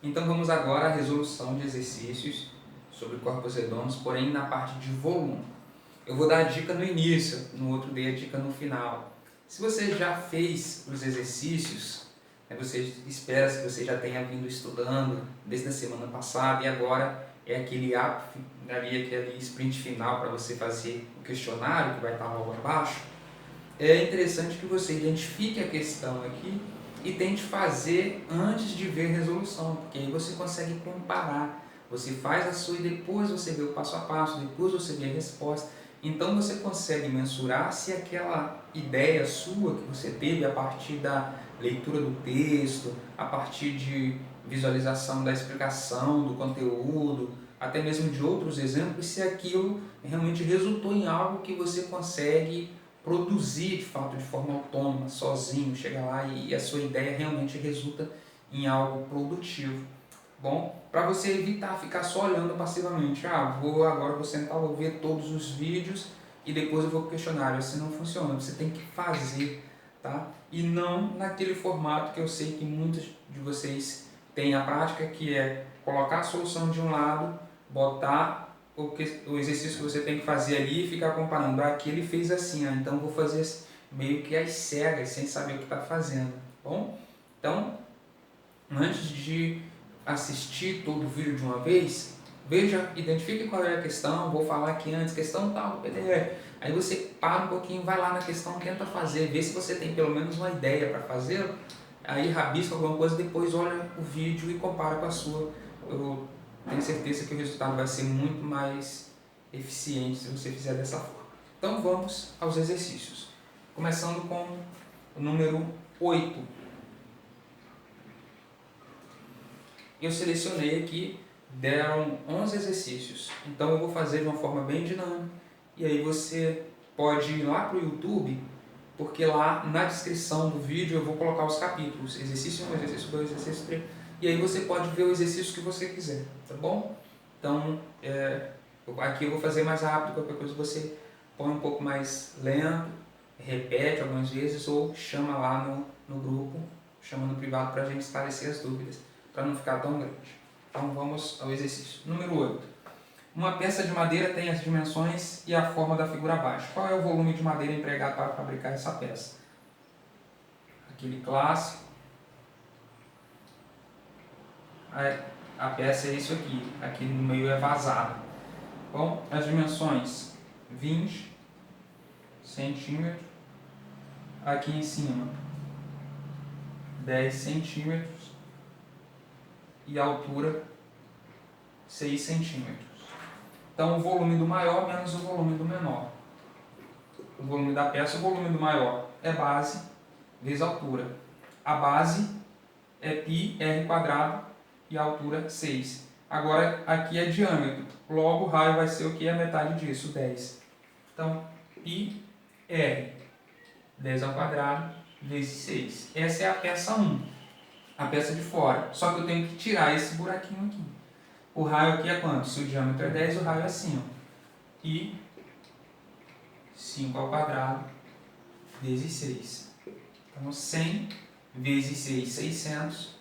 Então vamos agora à resolução de exercícios sobre corpos redondos, porém na parte de volume. Eu vou dar a dica no início, no outro dei a dica no final. Se você já fez os exercícios, você espera que você já tenha vindo estudando desde a semana passada e agora é aquele ápice, aquele sprint final para você fazer o questionário que vai estar logo abaixo. É interessante que você identifique a questão aqui e tente fazer antes de ver a resolução, porque aí você consegue comparar. Você faz a sua e depois você vê o passo a passo, depois você vê a resposta. Então você consegue mensurar se aquela ideia sua que você teve a partir da leitura do texto, a partir de visualização da explicação do conteúdo, até mesmo de outros exemplos, se aquilo realmente resultou em algo que você consegue produzir de fato de forma autônoma, sozinho, chega lá e a sua ideia realmente resulta em algo produtivo. Bom, para você evitar ficar só olhando passivamente, vou sentar, vou ver todos os vídeos e depois eu vou para o questionário. Assim não funciona, você tem que fazer, tá? E não naquele formato que eu sei que muitos de vocês têm a prática, que é colocar a solução de um lado, botar o exercício que você tem que fazer ali e ficar comparando. Aqui ele fez assim, então vou fazer meio que às cegas, sem saber o que está fazendo. Bom, então, antes de assistir todo o vídeo de uma vez, veja, identifique qual é a questão, vou falar aqui antes, questão tal, PDF. Aí você para um pouquinho, vai lá na questão, tenta fazer, vê se você tem pelo menos uma ideia para fazer, aí rabisca alguma coisa, depois olha o vídeo e compara com a sua. Eu tenho certeza que o resultado vai ser muito mais eficiente se você fizer dessa forma. Então vamos aos exercícios. Começando com o número 8. Eu selecionei aqui, deram 11 exercícios. Então eu vou fazer de uma forma bem dinâmica. E aí você pode ir lá para o YouTube, porque lá na descrição do vídeo eu vou colocar os capítulos. Exercício 1, exercício 2, exercício 3. E aí você pode ver o exercício que você quiser, tá bom? Então, aqui eu vou fazer mais rápido, qualquer coisa você põe um pouco mais lento, repete algumas vezes ou chama lá no grupo, chama no privado para a gente esclarecer as dúvidas, para não ficar tão grande. Então vamos ao exercício. Número 8. Uma peça de madeira tem as dimensões e a forma da figura abaixo. Qual é o volume de madeira empregado para fabricar essa peça? Aquele clássico. A peça é isso aqui. Aqui no meio é vazado. Bom, as dimensões 20 centímetros. Aqui em cima 10 centímetros. E a altura 6 centímetros. Então, o volume do maior menos o volume do menor. O volume da peça, o volume do maior é base vezes altura. A base é πr² e a altura 6. Agora, aqui é diâmetro. Logo, o raio vai ser o que? A metade disso, 10. Então, πr, 10² vezes 6. Essa é a peça 1, a peça de fora. Só que eu tenho que tirar esse buraquinho aqui. O raio aqui é quanto? Se o diâmetro é 10, o raio é assim, ó. E 5² vezes 6. Então, 100 vezes 6, 600.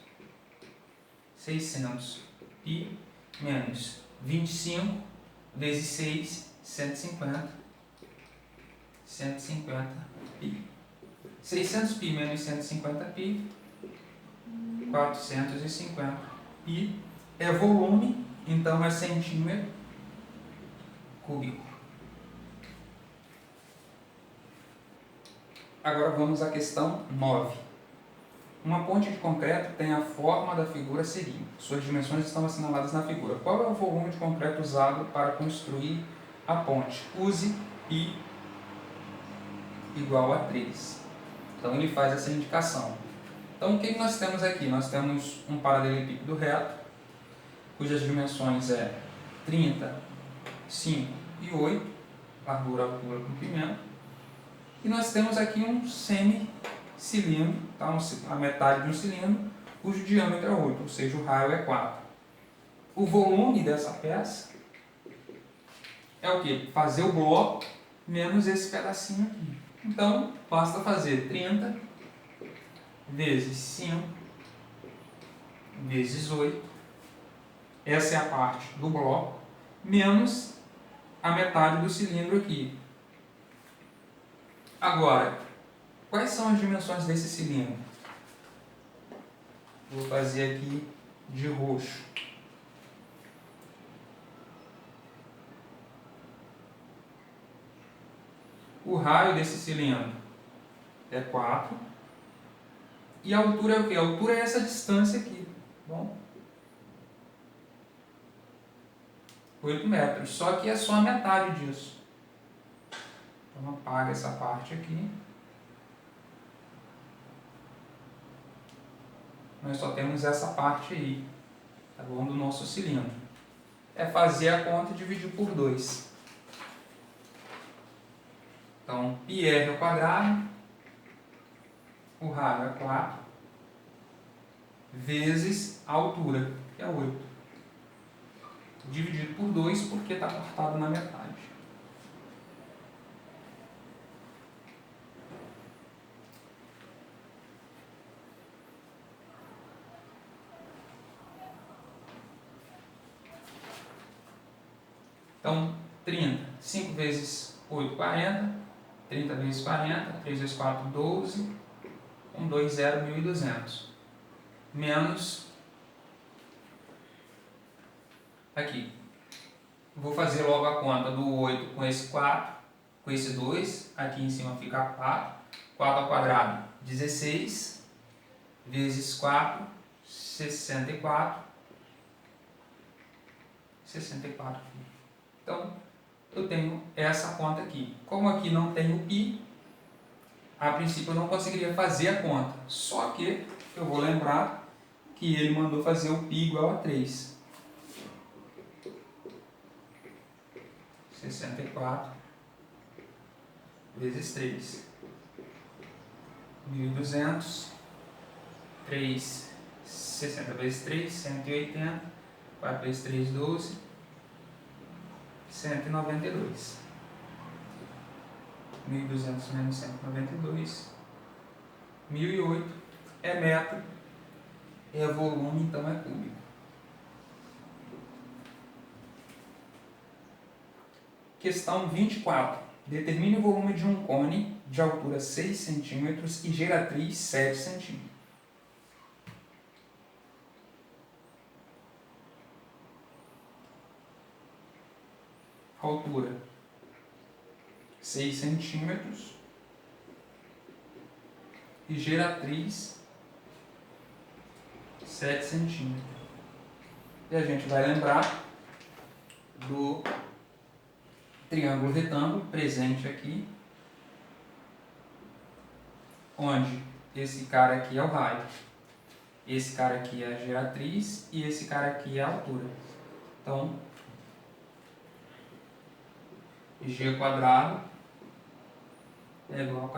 600 π menos 25 vezes 6, 150. 150 π. 600 π menos 150 π, 450 π. É volume, então é centímetro cúbico. Agora vamos à questão 9. Uma ponte de concreto tem a forma da figura seguinte. Suas dimensões estão assinaladas na figura. Qual é o volume de concreto usado para construir a ponte? Use π igual a 3. Então ele faz essa indicação. Então o que nós temos aqui? Nós temos um paralelepípedo reto, cujas dimensões é 30, 5 e 8, largura, altura, comprimento. E nós temos aqui um semicilindro, tá? A metade de um cilindro, cujo diâmetro é 8, ou seja, o raio é 4. O volume dessa peça é o quê? Fazer o bloco menos esse pedacinho aqui. Então, basta fazer 30 vezes 5 vezes 8. Essa é a parte do bloco, menos a metade do cilindro aqui. Agora, quais são as dimensões desse cilindro? Vou fazer aqui de roxo. O raio desse cilindro é 4. E a altura é o quê? A altura é essa distância aqui. Bom, 8 metros. Só que é só a metade disso. Então apaga essa parte aqui. Nós só temos essa parte aí, tá bom? Do nosso cilindro. É fazer a conta e dividir por 2. Então, πr ao quadrado, o raio é 4, vezes a altura, que é 8. Dividido por 2, porque está cortado na metade. Então, 30. 5 vezes 8, 40. 30 vezes 40. 3 vezes 4, 12. 1, 2, 0, 1.200. Menos... Aqui. Vou fazer logo a conta do 8 com esse 4, com esse 2. Aqui em cima fica 4. 4 ao quadrado, 16. Vezes 4, 64. 64. Então, eu tenho essa conta aqui. Como aqui não tem o π, a princípio eu não conseguiria fazer a conta. Só que eu vou lembrar que ele mandou fazer o π igual a 3. 64 vezes 3. 1.200. 3, 60 vezes 3, 180. 4 vezes 3, 12. 192. 1.200 menos 192. 1.008 é metro, é volume, então é cúbico. Questão 24. Determine o volume de um cone de altura 6 cm e geratriz 7 cm. Altura 6 centímetros e geratriz 7 centímetros. E a gente vai lembrar do triângulo retângulo presente aqui, onde esse cara aqui é o raio, esse cara aqui é a geratriz e esse cara aqui é a altura. Então, g quadrado é igual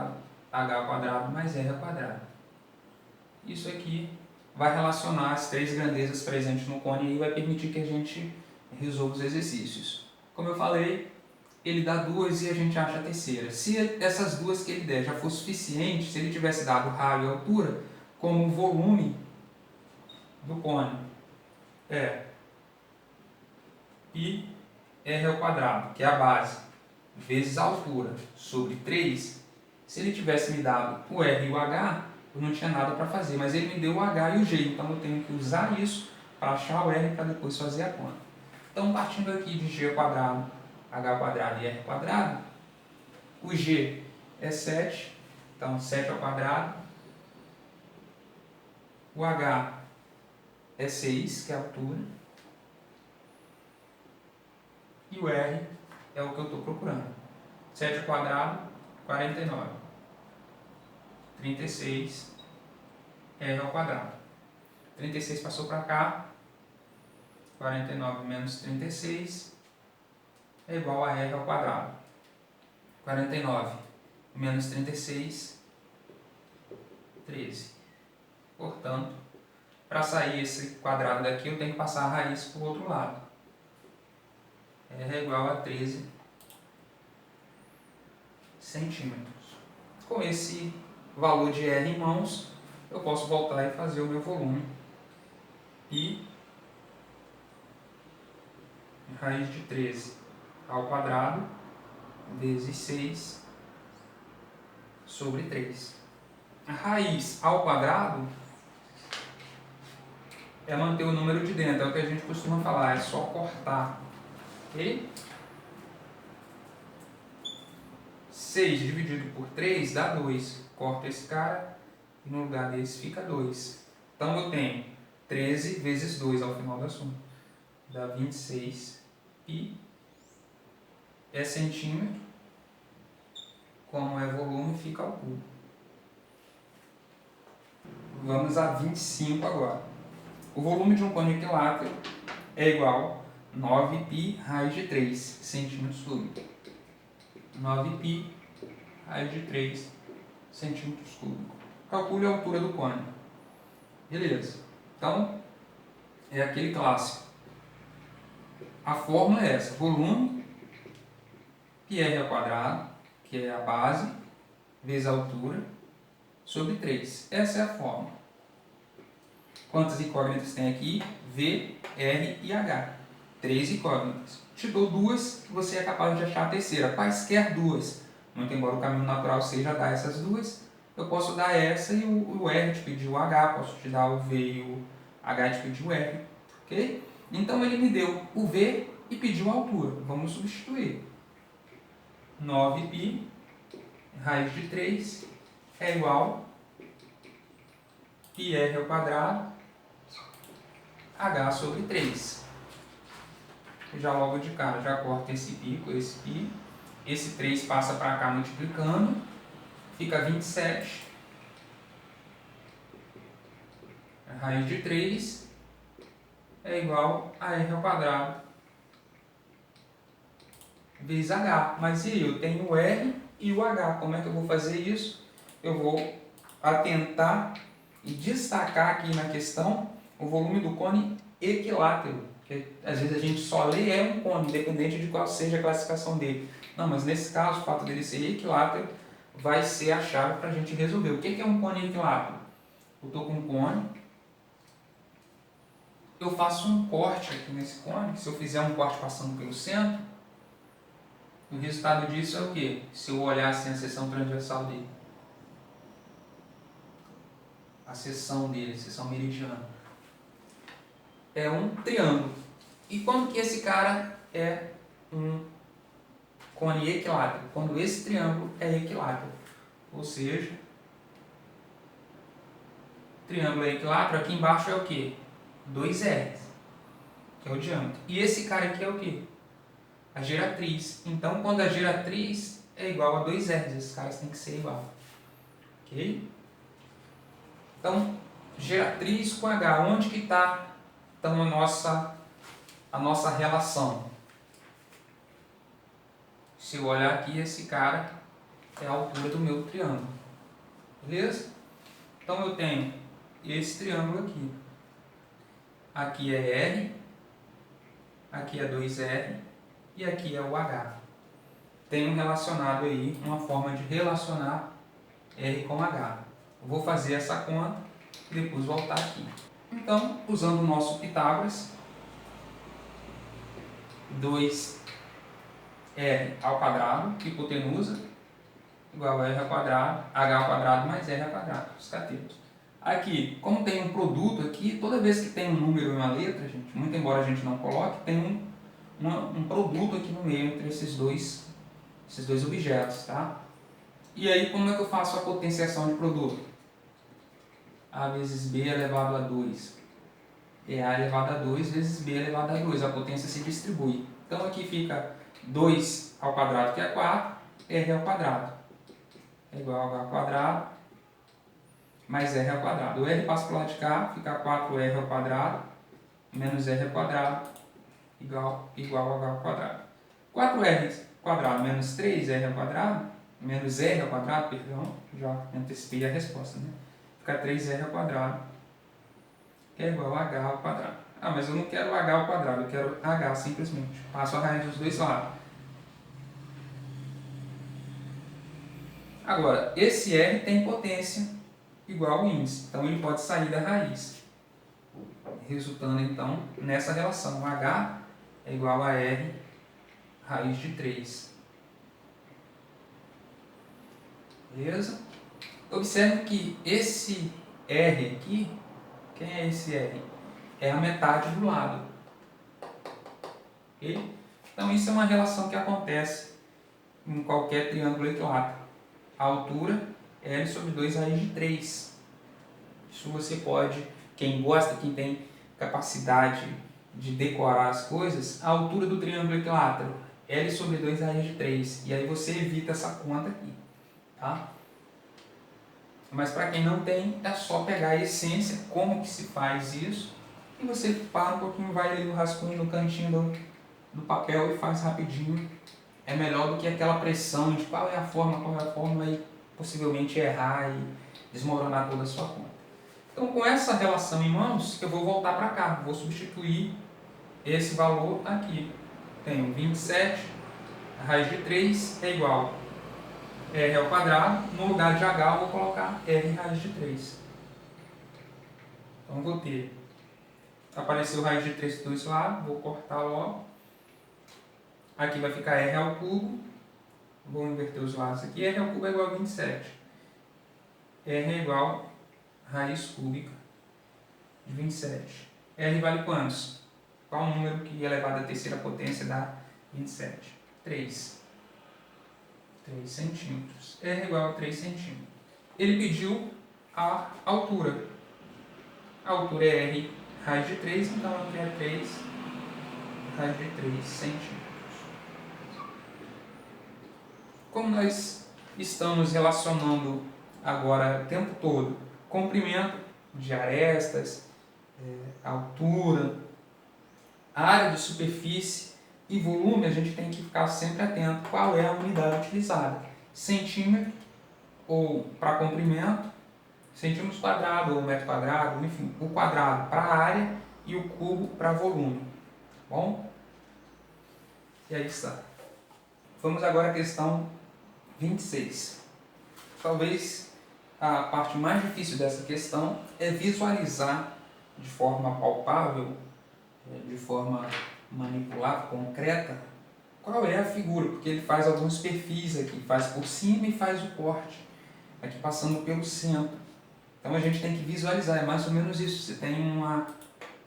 a h ao quadrado mais r ao quadrado. Isso aqui vai relacionar as três grandezas presentes no cone e vai permitir que a gente resolva os exercícios. Como eu falei, ele dá duas e a gente acha a terceira. Se essas duas que ele der já for suficiente, se ele tivesse dado raio e altura, como o volume do cone é πr ao quadrado, que é a base, vezes a altura, sobre 3, se ele tivesse me dado o R e o H, eu não tinha nada para fazer, mas ele me deu o H e o G, então eu tenho que usar isso para achar o R para depois fazer a conta. Então, partindo aqui de G ao quadrado, H ao quadrado e R ao quadrado, o G é 7, então 7 ao quadrado, o H é 6, que é a altura, e o R é o que eu estou procurando. 7 ao quadrado, 49. 36, R ao quadrado. 36 passou para cá, 49 menos 36 é igual a R ao quadrado. 49 menos 36, 13. Portanto, para sair esse quadrado daqui, eu tenho que passar a raiz para o outro lado. R é igual a 13 centímetros. Com esse valor de R em mãos, eu posso voltar e fazer o meu volume π raiz de 13 ao quadrado vezes 6 sobre 3. A raiz ao quadrado é manter o número de dentro, é o que a gente costuma falar, é só cortar. Ok? 6 dividido por 3 dá 2. Corta esse cara e no lugar desse fica 2. Então eu tenho 13 vezes 2 ao final da soma. Dá 26 π. É centímetro. Como é volume, fica ao cubo. Vamos a 25 agora. O volume de um cone equilátero é igual a 9π raiz de 3 centímetros cúbicos. 9π raiz de 3 centímetros cúbicos. Calcule a altura do cone. Beleza. Então, é aquele clássico. A fórmula é essa. Volume, πr ao quadrado, que é a base, vezes a altura, sobre 3. Essa é a fórmula. Quantas incógnitas tem aqui? V, R e H. 3 incógnitas. Te dou duas que você é capaz de achar a terceira. Quaisquer duas. Muito embora o caminho natural seja dar essas duas, eu posso dar essa e o R te pedir o H, posso te dar o V e o H te pedir o R. Ok? Então ele me deu o V e pediu a altura. Vamos substituir. 9π raiz de 3 é igual a πr ao quadrado H sobre 3. Já logo de cara, já corta esse π com esse π. Esse 3 passa para cá multiplicando. Fica 27. A raiz de 3 é igual a r ao quadrado vezes h. Mas e aí? Eu tenho o r e o h. Como é que eu vou fazer isso? Eu vou atentar e destacar aqui na questão o volume do cone equilátero. Que às vezes a gente só lê é um cone, independente de qual seja a classificação dele. Não, mas nesse caso, o fato dele ser equilátero vai ser a chave para a gente resolver. O que é um cone equilátero? Eu estou com um cone, eu faço um corte aqui nesse cone. Se eu fizer um corte passando pelo centro, o resultado disso é o quê? Se eu olhar assim a seção transversal dele. A seção dele, a seção meridiana. É um triângulo. E quando que esse cara é um cone equilátero? Quando esse triângulo é equilátero. Ou seja, triângulo é equilátero, aqui embaixo é o quê? 2R, que é o diâmetro. E esse cara aqui é o quê? A geratriz. Então, quando a geratriz é igual a 2R, esses caras têm que ser igual. Ok? Então, geratriz com H, onde que está então, a nossa relação? Se eu olhar aqui, esse cara é a altura do meu triângulo. Beleza? Então, eu tenho esse triângulo aqui. Aqui é R, aqui é 2R e aqui é o H. Tenho relacionado aí uma forma de relacionar R com H. Eu vou fazer essa conta e depois voltar aqui. Então, usando o nosso Pitágoras, 2R ao quadrado, hipotenusa, igual a R ao quadrado, H ao quadrado mais R ao quadrado, os catetos. Aqui, como tem um produto aqui, toda vez que tem um número e uma letra, gente, muito embora a gente não coloque, tem um produto aqui no meio entre esses dois objetos, tá? E aí, como é que eu faço a potenciação de produto? A vezes B elevado a 2 é A elevado a 2 vezes B elevado a 2. A potência se distribui. Então, aqui fica 2 ao quadrado, que é 4, R ao quadrado. É igual a H ao quadrado mais R ao quadrado. O R passa para o lado de cá, fica 4R ao quadrado menos R ao quadrado igual a H ao quadrado. 4R quadrado menos 3R ao quadrado menos R ao quadrado, perdão, já antecipei a resposta, né? Fica 3R ao quadrado, que é igual a H ao quadrado. Ah, mas eu não quero H ao quadrado, eu quero H simplesmente. Passo a raiz dos dois lados. Agora, esse R tem potência igual ao índice, então ele pode sair da raiz. resultando então nessa relação. H é igual a R raiz de 3. Beleza? Observe que esse R aqui, quem é esse R? É a metade do lado. Ok? Então isso é uma relação que acontece em qualquer triângulo equilátero. A altura é L sobre 2 raiz de 3. Isso você pode, quem gosta, quem tem capacidade de decorar as coisas, a altura do triângulo equilátero, L sobre 2 raiz de 3. E aí você evita essa conta aqui. Tá? Mas para quem não tem, é só pegar a essência, como que se faz isso, e você para um pouquinho, vai ali no rascunho, no cantinho do papel e faz rapidinho. É melhor do que aquela pressão de qual é a fórmula e possivelmente errar e desmoronar toda a sua conta. Então, com essa relação em mãos, eu vou voltar para cá, vou substituir esse valor aqui. Tenho 27, a raiz de 3 é igual a R ao quadrado, no lugar de H eu vou colocar R raiz de 3. Então, vou ter, apareceu raiz de 3 do outro lado, vou cortar logo. Aqui vai ficar R ao cubo, vou inverter os lados aqui, R ao cubo é igual a 27. R é igual a raiz cúbica de 27. R vale quantos? Qual o número que elevado à terceira potência dá 27? 3. 3 centímetros. R é igual a 3 centímetros. Ele pediu a altura. A altura é R raiz de 3, então aqui é 3 raiz de 3 centímetros. Como nós estamos relacionando agora o tempo todo comprimento de arestas, altura, área de superfície e volume, a gente tem que ficar sempre atento qual é a unidade utilizada. Centímetro ou para comprimento, centímetros quadrado ou metro quadrado, enfim, o quadrado para área e o cubo para volume. Bom? E aí está. Vamos agora à questão 26. Talvez a parte mais difícil dessa questão é visualizar de forma palpável, de forma manipulável, concreta, qual é a figura, porque ele faz alguns perfis aqui, faz por cima e faz o corte, aqui passando pelo centro. Então a gente tem que visualizar, é mais ou menos isso. Você tem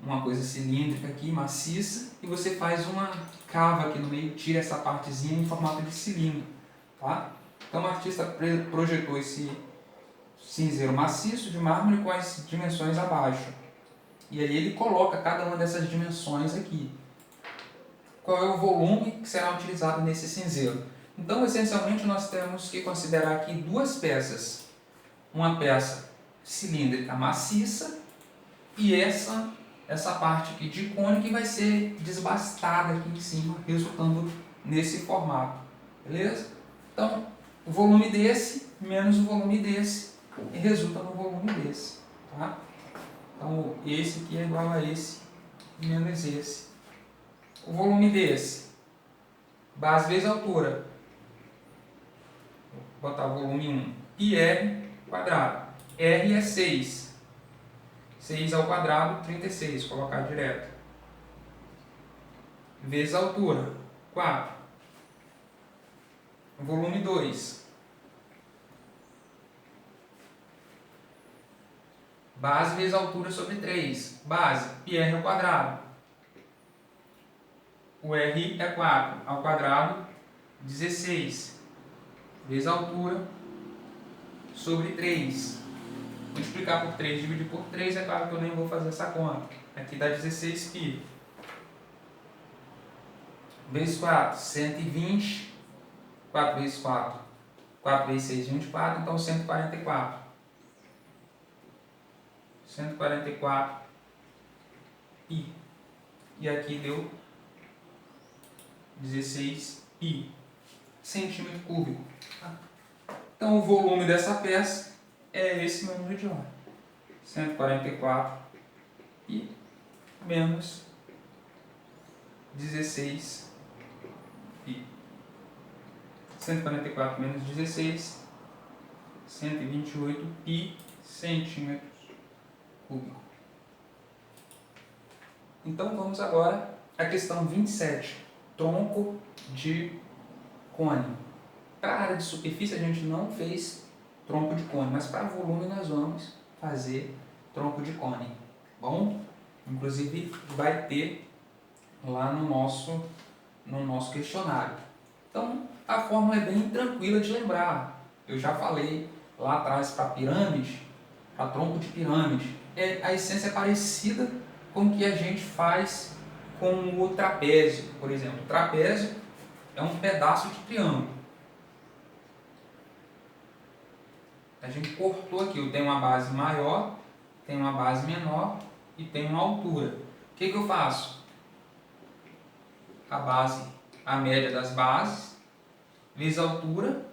uma coisa cilíndrica aqui, maciça, e você faz uma cava aqui no meio, tira essa partezinha em formato de cilindro. Tá? Então o artista projetou esse cinzeiro maciço de mármore com as dimensões abaixo. E aí ele coloca cada uma dessas dimensões aqui. Qual é o volume que será utilizado nesse cinzeiro? Então, essencialmente, nós temos que considerar aqui duas peças. Uma peça cilíndrica maciça e essa parte aqui de cone que vai ser desbastada aqui em cima, resultando nesse formato. Beleza? Então, o volume desse menos o volume desse e resulta no volume desse. Tá? Então, esse aqui é igual a esse menos esse. O volume desse, base vezes altura. Vou botar o volume 1. πr quadrado. R é 6. 6 ao quadrado, 36. Colocar direto. Vezes a altura, 4. Volume 2. Base vezes altura sobre 3. Base, πr ao quadrado. O R é 4 ao quadrado, 16. Vezes a altura sobre 3. Multiplicar por 3, dividir por 3, é claro que eu nem vou fazer essa conta. Aqui dá 16 π. Vezes 4, 120. 4 vezes 4. 4 vezes 6, 24. Então 144. 144 π. E aqui deu 16 π. Centímetro cúbico. Então o volume dessa peça é esse meu número de lá. 144 π menos 16 π. 144 menos 16, 128 π centímetros cúbicos. Então vamos agora à questão 27, tronco de cone. Para a área de superfície a gente não fez tronco de cone, mas para volume nós vamos fazer tronco de cone. Bom, inclusive vai ter lá no nosso questionário. Então a fórmula é bem tranquila de lembrar. Eu já falei lá atrás para pirâmide, para tronco de pirâmide. A essência é parecida com o que a gente faz com o trapézio, por exemplo. O trapézio é um pedaço de triângulo. A gente cortou aqui, eu tenho uma base maior, tenho uma base menor e tenho uma altura. O que eu faço? A média das bases, vezes a altura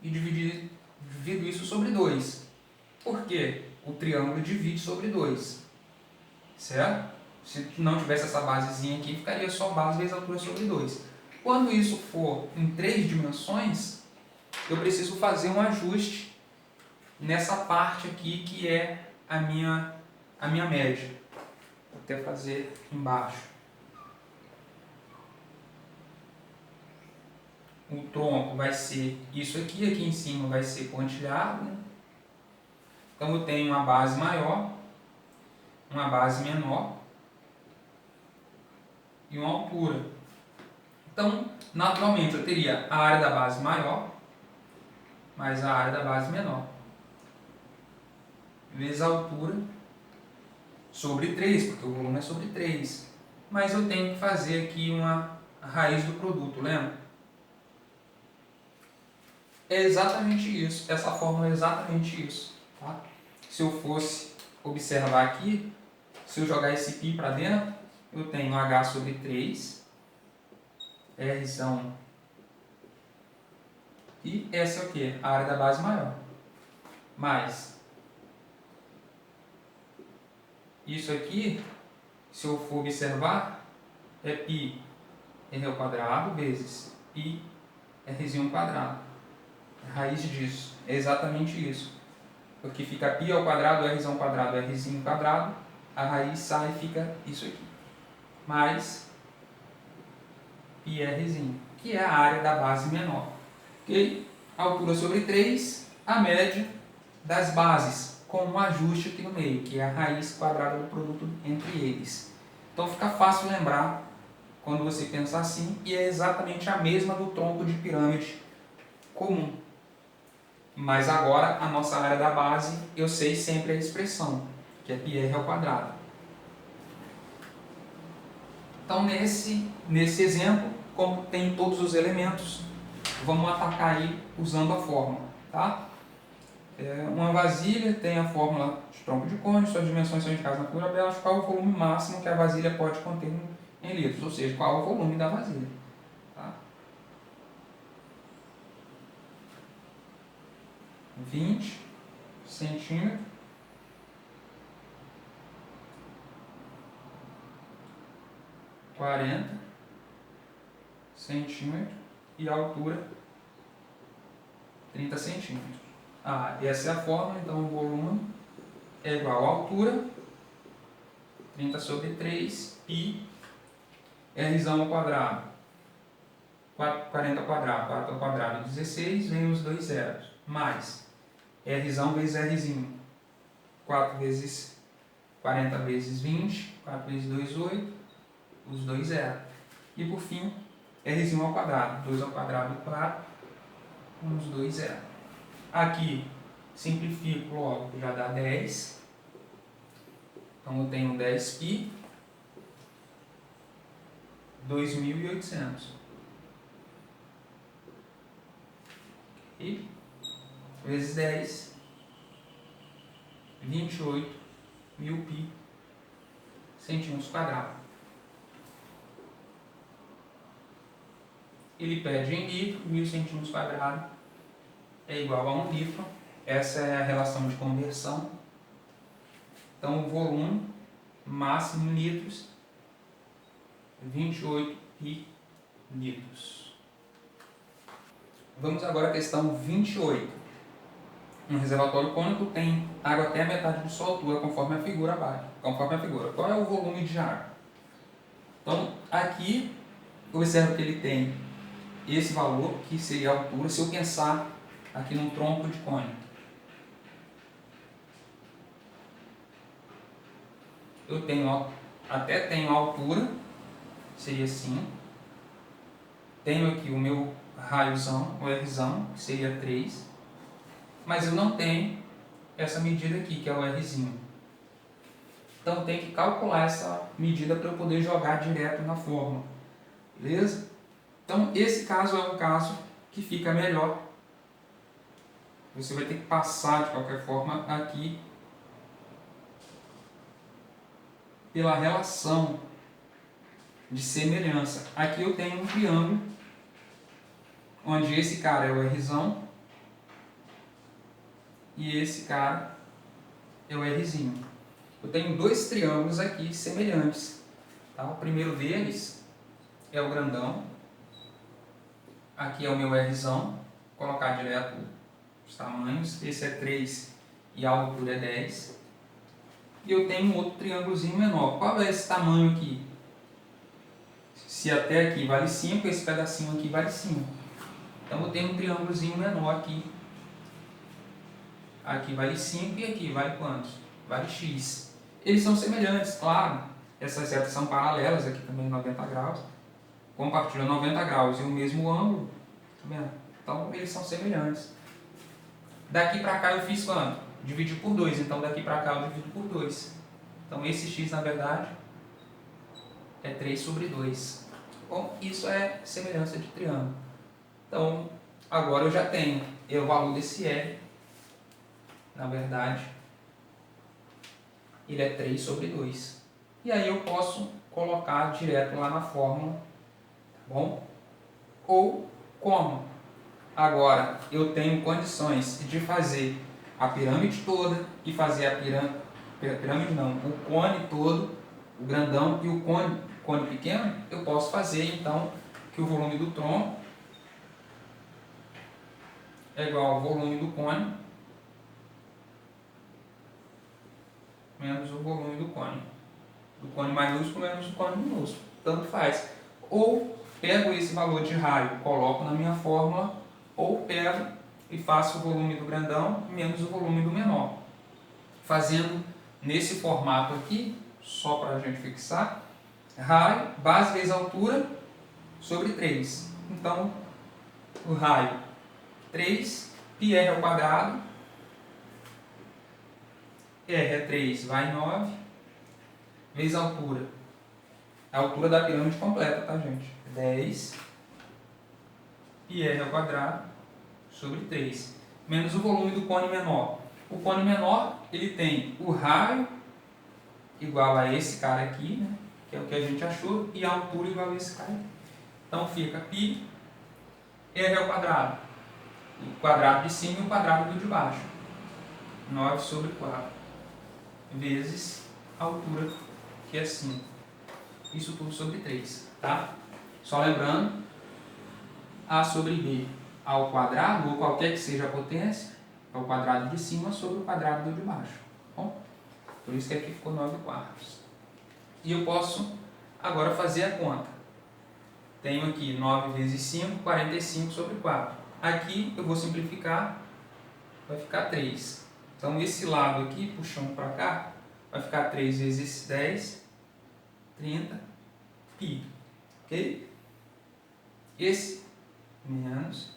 e divido isso sobre 2. Por quê? O triângulo divide sobre 2. Certo? Se não tivesse essa basezinha aqui, ficaria só base vezes altura sobre 2. Quando isso for em 3 dimensões, eu preciso fazer um ajuste nessa parte aqui que é a minha média. Vou até fazer embaixo. O tronco vai ser isso aqui em cima vai ser pontilhado, né? Então eu tenho uma base maior, uma base menor e uma altura. Então, naturalmente, eu teria a área da base maior mais a área da base menor, vezes a altura sobre 3, porque o volume é sobre 3. Mas eu tenho que fazer aqui uma raiz do produto, lembra? É exatamente isso, essa fórmula é exatamente isso. Tá? Se eu fosse observar aqui, se eu jogar esse π para dentro, eu tenho H sobre 3, R são... E essa é o quê? A área da base maior. Mais isso aqui, se eu for observar, é π r ao quadrado vezes π rzinho ao quadrado. A raiz disso é exatamente isso. Porque fica π ao quadrado, rzinho ao quadrado, rzinho ao quadrado, a raiz sai e fica isso aqui. Mais πrzinho, que é a área da base menor. Ok? Altura sobre 3, a média das bases, com um ajuste aqui no meio, que é a raiz quadrada do produto entre eles. Então fica fácil lembrar quando você pensa assim, e é exatamente a mesma do tronco de pirâmide comum. Mas agora a nossa área da base, eu sei sempre a expressão, que é πr ao quadrado. Então nesse exemplo, como tem todos os elementos, vamos atacar aí usando a fórmula. Tá? Uma vasilha tem a fórmula de tronco de cone, suas dimensões são indicadas na figura abaixo, qual é o volume máximo que a vasilha pode conter em litros, ou seja, qual é o volume da vasilha. Tá? 20 centímetros (40 centímetros) e a altura 30 centímetros. Essa é a fórmula, então o volume é igual à altura, 30 sobre 3, π, Rzão ao quadrado, 40 ao quadrado, 4 ao quadrado, 16, vem os dois zeros, mais Rzão vezes Rzinho, 4 vezes 40 vezes 20, 4 vezes 2, 8, os dois zeros. E por fim, Rzinho ao quadrado, 2 ao quadrado, 4, uns 2 zeros. Aqui, simplifico logo, já dá 10. Então eu tenho 10π, 2.800. E vezes 10, 28.000 π centímetros quadrados. Ele pede em litro, 1.000 centímetros quadrados é igual a 1 litro. Essa é a relação de conversão. Então o volume máximo em litros, 28 π litros. Vamos agora à questão 28. Um reservatório cônico tem água até a metade de sua altura, conforme a figura abaixo. Conforme a figura. Qual é o volume de água? Então, aqui, observa que ele tem esse valor, que seria a altura, se eu pensar aqui num tronco de cônico. Eu tenho, até tenho a altura, seria assim. Tenho aqui o meu raiozão, o Rzão, que seria 3. Mas eu não tenho essa medida aqui, que é o Rzinho. Então eu tenho que calcular essa medida para eu poder jogar direto na fórmula. Beleza? Então esse caso é um caso que fica melhor. Você vai ter que passar de qualquer forma aqui pela relação de semelhança. Aqui eu tenho um triângulo, onde esse cara é o Rzão e esse cara é o Rzinho. Eu tenho dois triângulos aqui semelhantes. Tá? O primeiro deles é o grandão. Aqui é o meu Rzão. Vou colocar direto os tamanhos. Esse é 3 e a altura é 10. E eu tenho um outro triângulozinho menor. Qual é esse tamanho aqui? Se até aqui vale 5, esse pedacinho aqui vale 5. Então eu tenho um triângulozinho menor aqui. Aqui vale 5 e aqui vale quantos? Vale x. Eles são semelhantes, claro. Essas retas são paralelas, aqui também 90 graus. Compartilham 90 graus e o mesmo ângulo. Tá vendo? Então eles são semelhantes. Daqui para cá eu fiz quanto? Dividi por 2. Então daqui para cá eu divido por 2. Então esse x na verdade é 3 sobre 2. Bom, isso é semelhança de triângulo. Então agora eu já tenho o valor desse R. Na verdade, ele é 3 sobre 2. E aí eu posso colocar direto lá na fórmula, tá bom? Ou como? Agora eu tenho condições de fazer a pirâmide toda e fazer a pirâmide não, o cone todo, o grandão e o cone pequeno, eu posso fazer então que o volume do tronco é igual ao volume do cone menos o volume do cone maiúsculo menos o cone minúsculo, tanto faz. Ou pego esse valor de raio, coloco na minha fórmula, ou pego e faço o volume do grandão menos o volume do menor. Fazendo nesse formato aqui, só para a gente fixar, raio, base vezes altura, sobre 3. Então, o raio 3, πr ao quadrado, R é 3, vai 9, vezes a altura. A altura da pirâmide completa, tá, gente? 10, πr ao quadrado, sobre 3. Menos o volume do cone menor. O cone menor, ele tem o raio igual a esse cara aqui, né? Que é o que a gente achou, e a altura igual a esse cara aqui. Então fica π, r ao quadrado. O quadrado de cima e o quadrado do de baixo. 9 sobre 4. Vezes a altura, que é 5. Isso tudo sobre 3, tá? Só lembrando, A sobre B ao quadrado, ou qualquer que seja a potência, é o quadrado de cima sobre o quadrado do de baixo. Tá bom? Por isso que aqui ficou 9 quartos. E eu posso agora fazer a conta. Tenho aqui 9 vezes 5, 45 sobre 4. Aqui eu vou simplificar, vai ficar 3. Então esse lado aqui, puxando para cá, vai ficar 3 vezes 10, 30, π. Ok? Esse menos.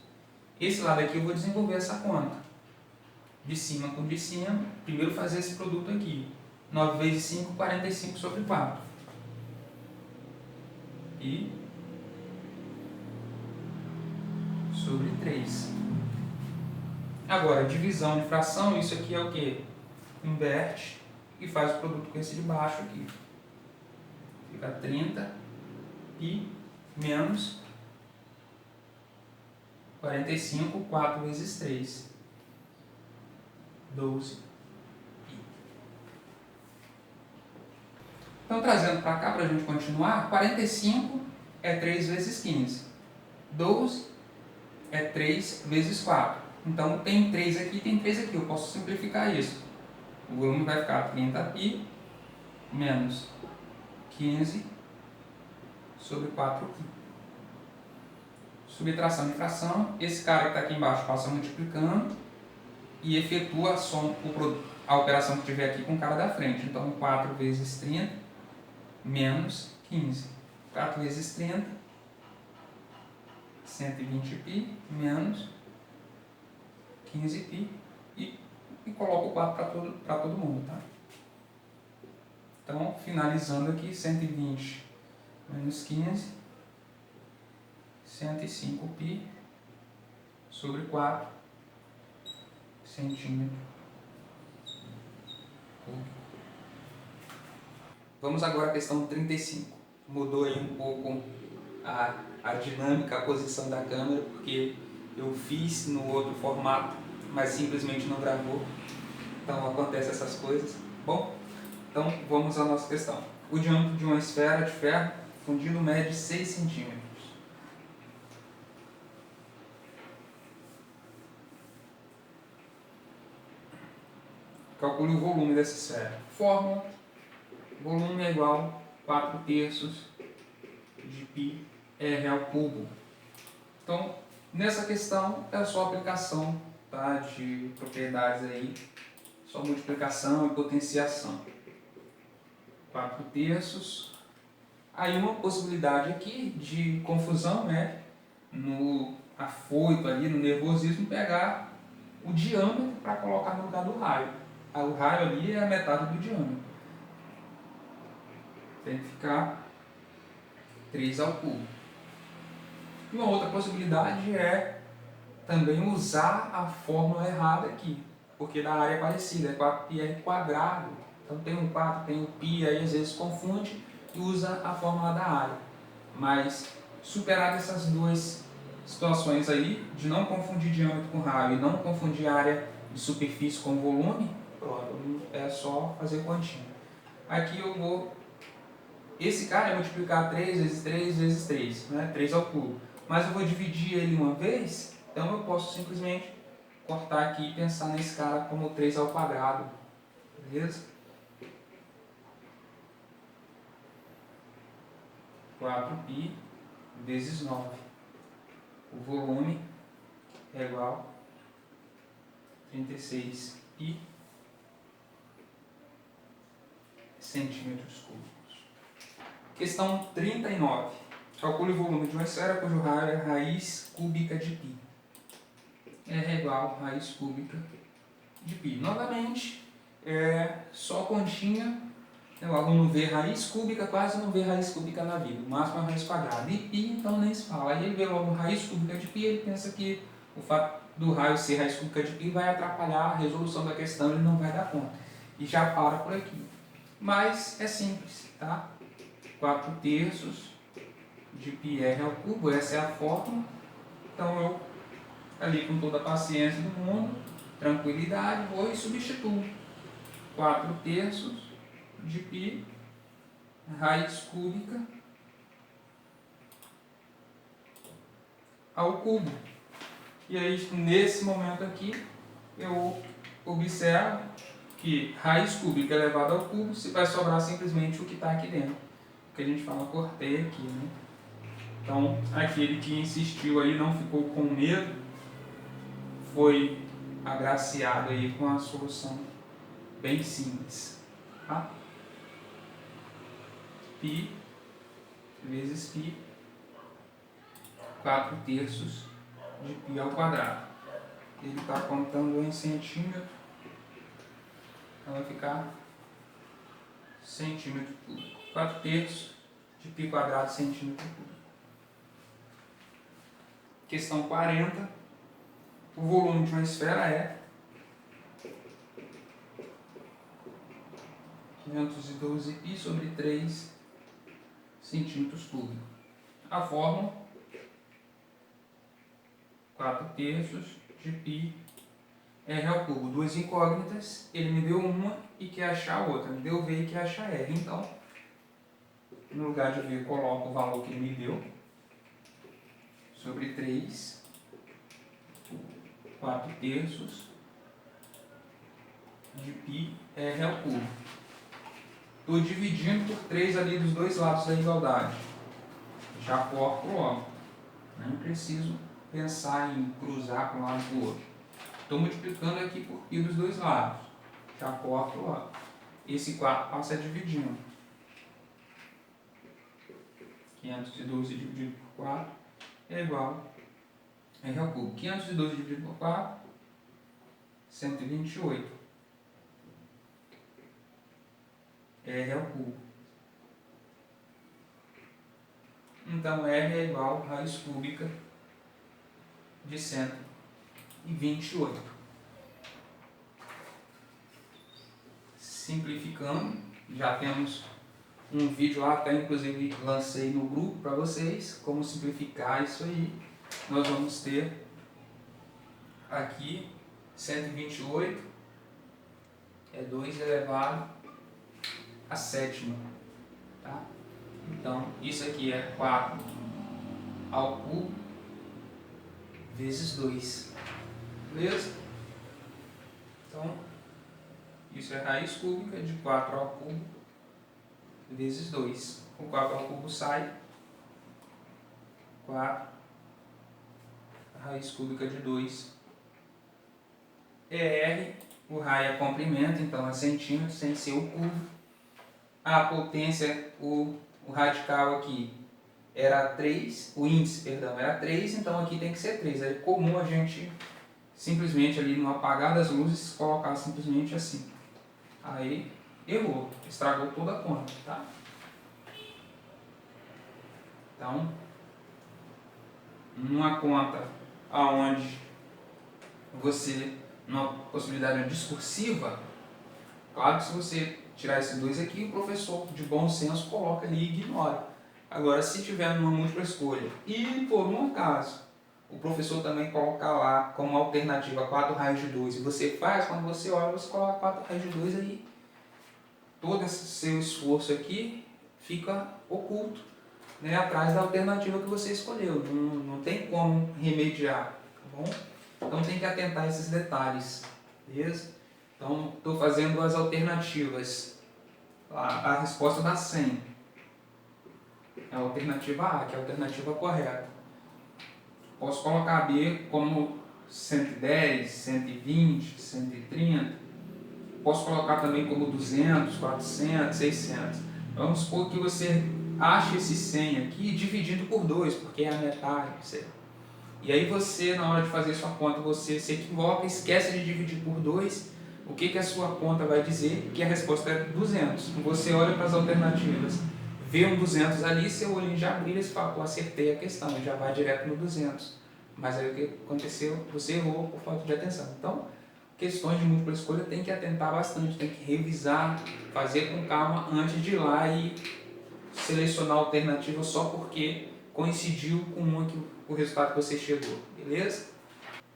Esse lado aqui eu vou desenvolver essa conta. De cima com de cima, primeiro fazer esse produto aqui. 9 vezes 5, 45 sobre 4. E sobre 3. Agora, divisão de fração, isso aqui é o que? Inverte e faz o produto com esse de baixo aqui. Fica 30 π menos 45, 4 vezes 3. 12 π. Então, trazendo para cá para a gente continuar, 45 é 3 vezes 15. 12 é 3 vezes 4. Então tem 3 aqui, tem 3 aqui. Eu posso simplificar isso. O volume vai ficar 30π menos 15 sobre 4π. Subtração e fração. Esse cara que está aqui embaixo passa multiplicando e efetua a operação que tiver aqui com o cara da frente. Então 4 vezes 30 menos 15. 4 vezes 30, 120π menos 15π e coloco o 4 para todo mundo, tá? Então, finalizando aqui, 120 menos 15, 105π sobre 4 centímetros cúbicos. Vamos agora à questão 35. Mudou aí um pouco a dinâmica, a posição da câmera, porque eu fiz no outro formato, mas simplesmente não gravou. Então acontece essas coisas. Bom, então vamos à nossa questão. O diâmetro de uma esfera de ferro fundido mede 6 centímetros. Calcule o volume dessa esfera. Fórmula: volume é igual a 4/3 de π r ao cubo. Então, nessa questão é só aplicação, tá, de propriedades aí, só multiplicação e potenciação. 4/3. Aí uma possibilidade aqui de confusão, né, no afoito ali, no nervosismo, pegar o diâmetro para colocar no lugar do raio. O raio ali é a metade do diâmetro. Tem que ficar 3 ao cubo. E uma outra possibilidade é também usar a fórmula errada aqui, porque da área é parecida, é 4πr quadrado. Então tem um 4, tem um π, aí às vezes confunde e usa a fórmula da área. Mas superar essas duas situações aí, de não confundir diâmetro com raio e não confundir área de superfície com volume, pronto, é só fazer continha. Aqui eu vou... Esse cara é multiplicar 3 vezes 3 vezes 3, né? 3 ao cubo. Mas eu vou dividir ele uma vez, então eu posso simplesmente cortar aqui e pensar nesse cara como 3 ao quadrado. Beleza? 4π vezes 9. O volume é igual a 36π centímetros cúbicos. Questão 39. Calcule o volume de uma esfera cujo raio é raiz cúbica de π. R é igual a raiz cúbica de π. Novamente, só continha. O aluno vê raiz cúbica, quase não vê raiz cúbica na vida. O máximo é raiz quadrada. E π, então nem se fala. Aí ele vê logo raiz cúbica de π, ele pensa que o fato do raio ser raiz cúbica de π vai atrapalhar a resolução da questão, ele não vai dar conta. E já para por aqui. Mas é simples, tá? 4/3 de πr ao cubo, essa é a fórmula. Então eu, ali com toda a paciência do mundo, tranquilidade, vou e substituo. 4/3 de π raiz cúbica ao cubo. E aí, nesse momento aqui, eu observo que raiz cúbica elevada ao cubo, se vai sobrar simplesmente o que está aqui dentro. Que a gente fala, cortei aqui, né? Então, aquele que insistiu aí, não ficou com medo, foi agraciado aí com a solução bem simples, tá? π vezes π, 4/3 de π ao quadrado. Ele está contando em centímetro, então vai ficar centímetro cúbico. 4/3 de π quadrado centímetro cúbico. Questão 40. O volume de uma esfera é 512π sobre 3 centímetros cúbicos. A fórmula: 4/3 de π r ao cubo. Duas incógnitas, ele me deu uma e quer achar a outra. Me deu V e quer achar R. Então, no lugar de V, eu coloco o valor que ele me deu sobre 3 4 terços de πr ao cubo. Estou dividindo por 3 ali dos dois lados da igualdade. Já corto logo. Não preciso pensar em cruzar para um lado e para o outro. Estou multiplicando aqui por π dos dois lados. Já corto logo. Esse 4 passa dividindo. 512 dividido por 4 é igual a r ao cubo. 512 dividido por 4, 128. R ao cubo. Então R é igual a raiz cúbica de 128. Simplificando, já temos um vídeo lá, até inclusive lancei no grupo para vocês, como simplificar isso aí. Nós vamos ter aqui 128 é 2 elevado a sétima. Tá? Então, isso aqui é 4 ao cubo vezes 2. Beleza? Então, isso é raiz cúbica de 4 ao cubo vezes 2. O 4 ao cubo sai. 4. A raiz cúbica de 2 é R. O raio é comprimento, então é centímetro, sem ser o cubo. A potência, o radical aqui era 3, o índice, perdão, era 3, então aqui tem que ser 3. É comum a gente simplesmente ali no apagar das luzes colocar simplesmente assim. Aí errou, estragou toda a conta, tá? Então, numa conta aonde você, numa possibilidade discursiva, claro que se você tirar esses dois aqui, o professor de bom senso coloca ali e ignora. Agora, se tiver numa múltipla escolha e por um acaso o professor também colocar lá como alternativa 4 raios de 2 e você faz, quando você olha, você coloca 4 raios de 2 aí, todo esse seu esforço aqui fica oculto, né, atrás da alternativa que você escolheu. Não tem como remediar, tá bom? Então tem que atentar a esses detalhes, beleza? Então estou fazendo as alternativas. A resposta dá 100. É a alternativa A, que é a alternativa correta. Posso colocar B como 110, 120, 130. Posso colocar também como 200, 400, 600. Vamos supor que você ache esse 100 aqui dividido por 2, porque é a metade. E aí você, na hora de fazer sua conta, você se equivoca, esquece de dividir por 2. O que a sua conta vai dizer? Que a resposta é 200. Você olha para as alternativas, vê um 200 ali, seu olhinho já brilha e fala, pô, acertei a questão, já vai direto no 200. Mas aí o que aconteceu? Você errou por falta de atenção. Então, questões de múltipla escolha tem que atentar bastante, tem que revisar, fazer com calma antes de ir lá e selecionar a alternativa só porque coincidiu com uma que o resultado que você chegou, beleza?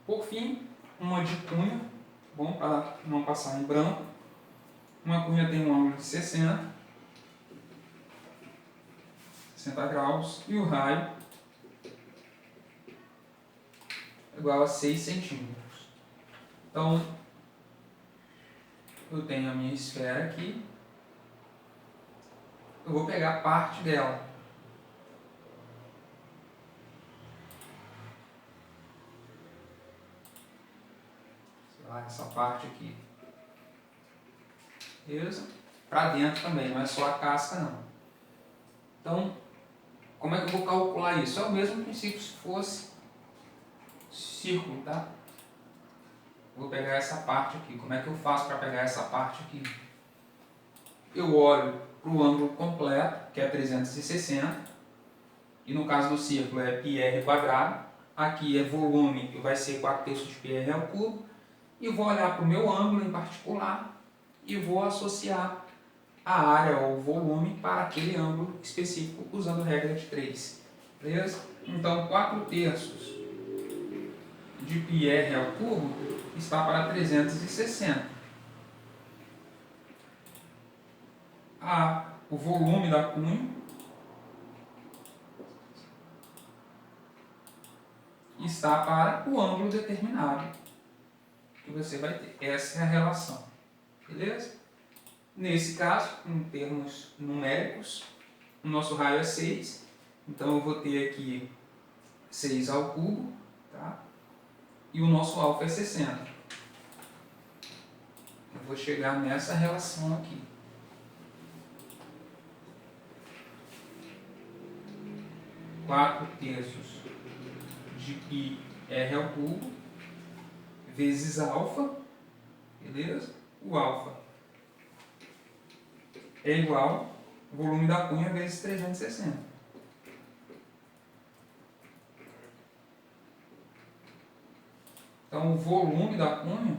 Por fim, uma de cunha, bom, para não passar em branco. Uma cunha tem um ângulo de 60 graus e o raio é igual a 6 centímetros. Então, eu tenho a minha esfera aqui, eu vou pegar parte dela. Essa parte aqui, beleza? Para dentro também, não é só a casca não. Então, como é que eu vou calcular isso? É o mesmo princípio se fosse círculo, tá? Vou pegar essa parte aqui. Como é que eu faço para pegar essa parte aqui? Eu olho para o ângulo completo, que é 360, e no caso do círculo é πr quadrado. Aqui é volume, que vai ser 4 terços de πr ao cubo. E vou olhar para o meu ângulo em particular e vou associar a área ou o volume para aquele ângulo específico usando a regra de 3. Beleza? Então, 4 terços de πr ao cubo está para 360. O volume da cunha está para o ângulo determinado. você vai ter. Essa é a relação. Beleza? Nesse caso, em termos numéricos, o nosso raio é 6. Então eu vou ter aqui 6 ao cubo, tá? E o nosso alfa é 60. Eu vou chegar nessa relação aqui. Quatro terços de π r ao cubo vezes alfa, beleza? O alfa é igual ao volume da cunha vezes 360. Então, o volume da cunha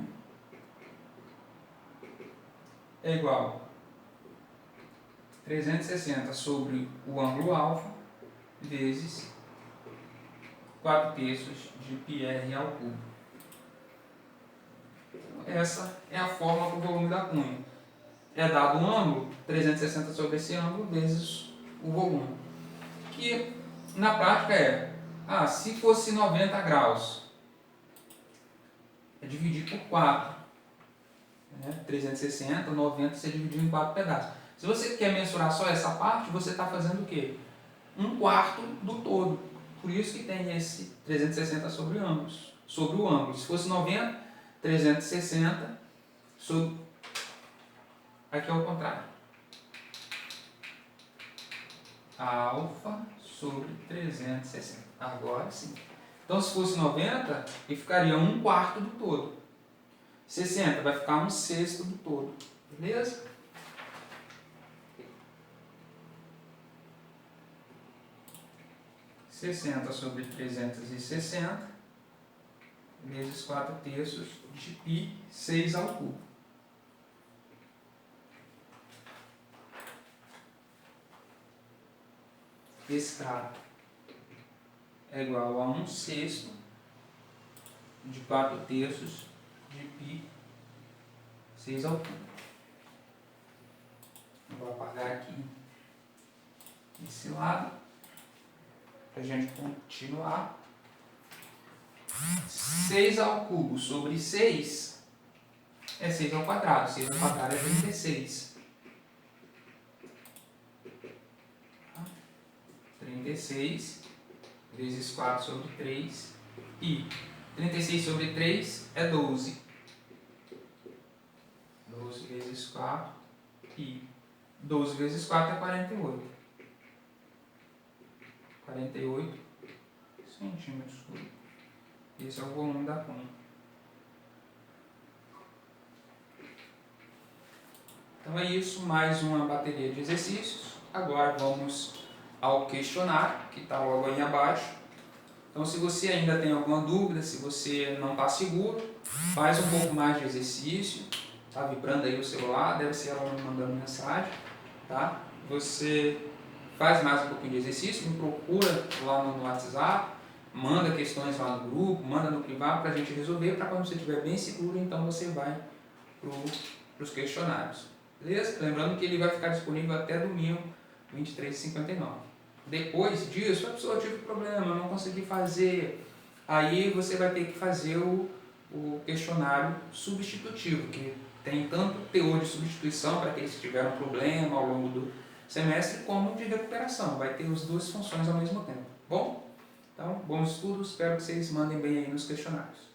é igual a 360 sobre o ângulo alfa vezes 4 terços de πr ao cubo. Essa é a fórmula para o volume da cunha. É dado um ângulo, 360 sobre esse ângulo, vezes o volume. Que na prática se fosse 90 graus, é dividir por 4. 360, 90, você dividiu em 4 pedaços. Se você quer mensurar só essa parte, você está fazendo o quê? 1/4 do todo. Por isso que tem esse 360 sobre o ângulo. Se fosse 90, 360 sobre... Aqui é o contrário. Alfa sobre 360. Agora sim. Então, se fosse 90, ele ficaria 1/4 do todo. 60 vai ficar 1/6 do todo. Beleza? (60 sobre 360) vezes 4 terços de π, 6 ao cubo. Esse cara é igual a 1/6 de 4 terços de π, 6 ao cubo. Eu vou apagar aqui esse lado para a gente continuar. 6 ao cubo sobre 6 é 6 ao quadrado. 6 ao quadrado é 36. 36 vezes 4 sobre 3 e 36 sobre 3 é 12. 12 vezes 4 e 12 vezes 4 é 48. 48 centímetros cúbicos. Esse é o volume da cunha. Então é isso, mais uma bateria de exercícios. Agora vamos ao questionário, que está logo aí abaixo. Então, se você ainda tem alguma dúvida, se você não está seguro, faz um pouco mais de exercício. Está vibrando aí o celular, deve ser ela me mandando mensagem. Tá? Você faz mais um pouquinho de exercício, me procura lá no WhatsApp, manda questões lá no grupo, manda no privado para a gente resolver, para quando você estiver bem seguro, então você vai para os questionários. Beleza? Lembrando que ele vai ficar disponível até domingo, 23h59. Depois disso, a pessoa tive problema, não consegui fazer, aí você vai ter que fazer o questionário substitutivo, que tem tanto teor de substituição para aqueles que tiveram problema ao longo do semestre, como de recuperação. Vai ter as duas funções ao mesmo tempo. Bom? Então, bons estudos, espero que vocês mandem bem aí nos questionários.